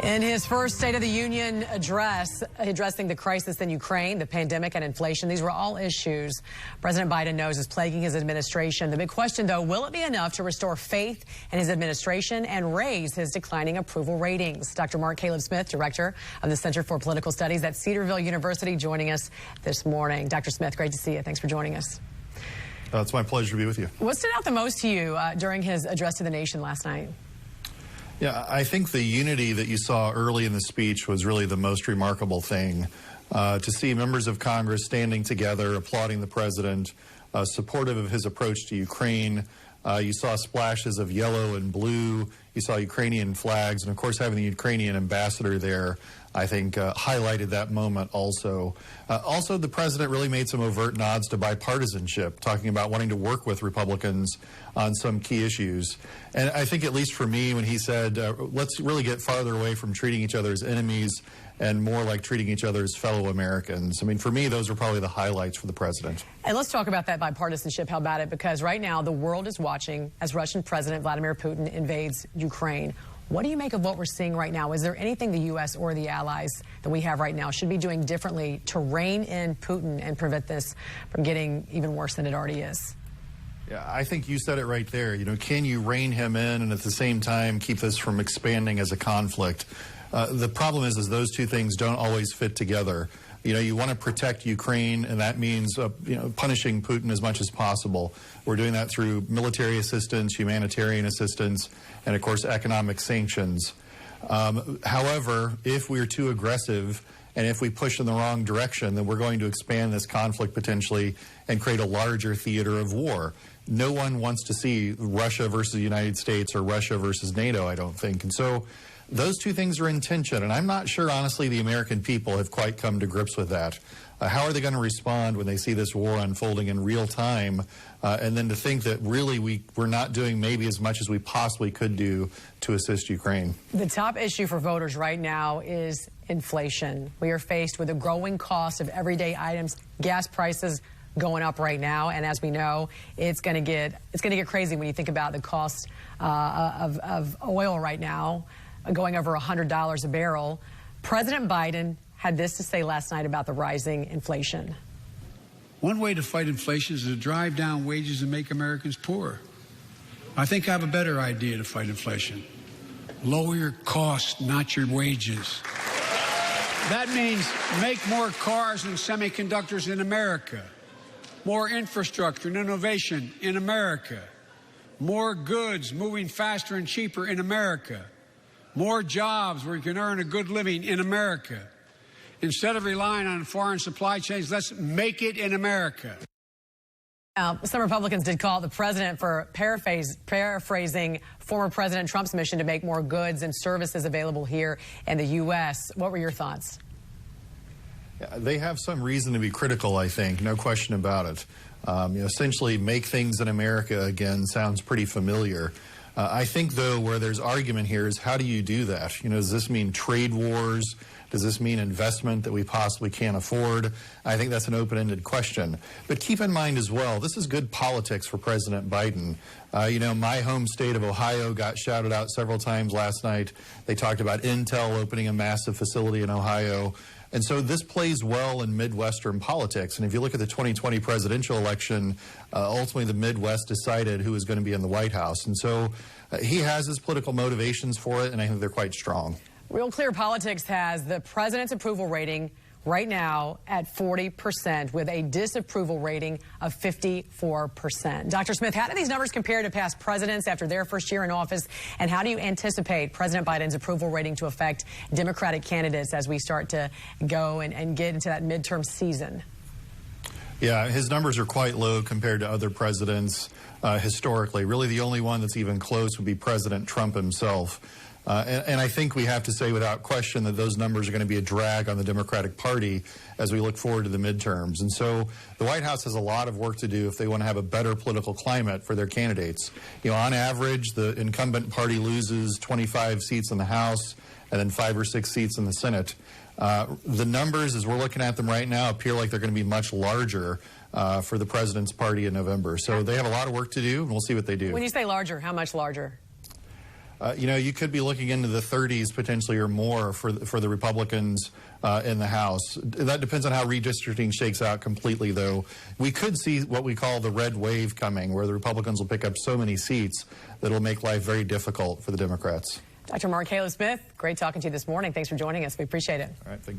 In his first State of the Union address, addressing the crisis in Ukraine, the pandemic and inflation, these were all issues President Biden knows is plaguing his administration. The big question, though, will it be enough to restore faith in his administration and raise his declining approval ratings? Dr. Mark Caleb-Smith, director of the Center for Political Studies at Cedarville University, joining us this morning. Dr. Smith, great to see you. Thanks for joining us. It's my pleasure to be with you. What stood out the most to you during his address to the nation last night? Yeah, I think the unity that you saw early in the speech was really the most remarkable thing. To see members of Congress standing together, applauding the president, supportive of his approach to Ukraine. You saw splashes of yellow and blue. You saw Ukrainian flags. And, of course, having the Ukrainian ambassador there, I think, highlighted that moment also. Also, the president really made some overt nods to bipartisanship, talking about wanting to work with Republicans on some key issues. And I think, at least for me, when he said, let's really get farther away from treating each other as enemies and more like treating each other as fellow Americans. I mean, for me, those are probably the highlights for the president. And let's talk about that bipartisanship. How about it? Because right now, the world is watching as Russian President Vladimir Putin invades Ukraine. What do you make of what we're seeing right now? Is there anything the U.S. or the allies that we have right now should be doing differently to rein in Putin and prevent this from getting even worse than it already is? Yeah, I think you said it right there. You know, can you rein him in and at the same time keep this from expanding as a conflict? The problem is those two things don't always fit together. You know, you want to protect Ukraine, and that means, punishing Putin as much as possible. We're doing that through military assistance, humanitarian assistance, and, of course, economic sanctions. However, if we're too aggressive and if we push in the wrong direction, then we're going to expand this conflict potentially and create a larger theater of war. No one wants to see Russia versus the United States or Russia versus NATO, I don't think. And so those two things are in tension, and I'm not sure, honestly, the American people have quite come to grips with that. How are they going to respond when they see this war unfolding in real time? And then to think that really we're not doing maybe as much as we possibly could do to assist Ukraine. The top issue for voters right now is inflation. We are faced with a growing cost of everyday items, gas prices going up right now, and as we know, it's going to get crazy when you think about the cost of oil right now, going over $100 a barrel. President Biden had this to say last night about the rising inflation. One way to fight inflation is to drive down wages and make Americans poorer. I think I have a better idea to fight inflation. Lower your costs, not your wages. That means make more cars and semiconductors in America, more infrastructure and innovation in America, more goods moving faster and cheaper in America, more jobs where you can earn a good living in America. Instead of relying on foreign supply chains, let's make it in America. Some Republicans did call the president for paraphrasing former President Trump's mission to make more goods and services available here in the U.S. What were your thoughts? Yeah, they have some reason to be critical, I think, no question about it. Essentially, make things in America again sounds pretty familiar. I think, though, where there's argument here is how do you do that? Does this mean trade wars? Does this mean investment that we possibly can't afford? I think that's an open-ended question. But keep in mind as well, this is good politics for President Biden. My home state of Ohio got shouted out several times last night. They talked about Intel opening a massive facility in Ohio. And so this plays well in Midwestern politics. And if you look at the 2020 presidential election, ultimately the Midwest decided who was going to be in the White House. And so he has his political motivations for it, and I think they're quite strong. Real Clear Politics has the president's approval rating right now at 40% with a disapproval rating of 54%. Dr. Smith, how do these numbers compare to past presidents after their first year in office? And how do you anticipate President Biden's approval rating to affect Democratic candidates as we start to go and get into that midterm season? Yeah, his numbers are quite low compared to other presidents historically. Really, the only one that's even close would be President Trump himself. And I think we have to say without question that those numbers are going to be a drag on the Democratic Party as we look forward to the midterms. And so the White House has a lot of work to do if they want to have a better political climate for their candidates. On average, the incumbent party loses 25 seats in the House and then 5 or 6 seats in the Senate. The numbers, as we're looking at them right now, appear like they're going to be much larger for the president's party in November. So they have a lot of work to do, and we'll see what they do. When you say larger, how much larger? You could be looking into the 30s potentially or more for the Republicans in the House. That depends on how redistricting shakes out completely, though. We could see what we call the red wave coming, where the Republicans will pick up so many seats that it'll make life very difficult for the Democrats. Dr. Mark Caleb-Smith, great talking to you this morning. Thanks for joining us. We appreciate it. All right, thank you.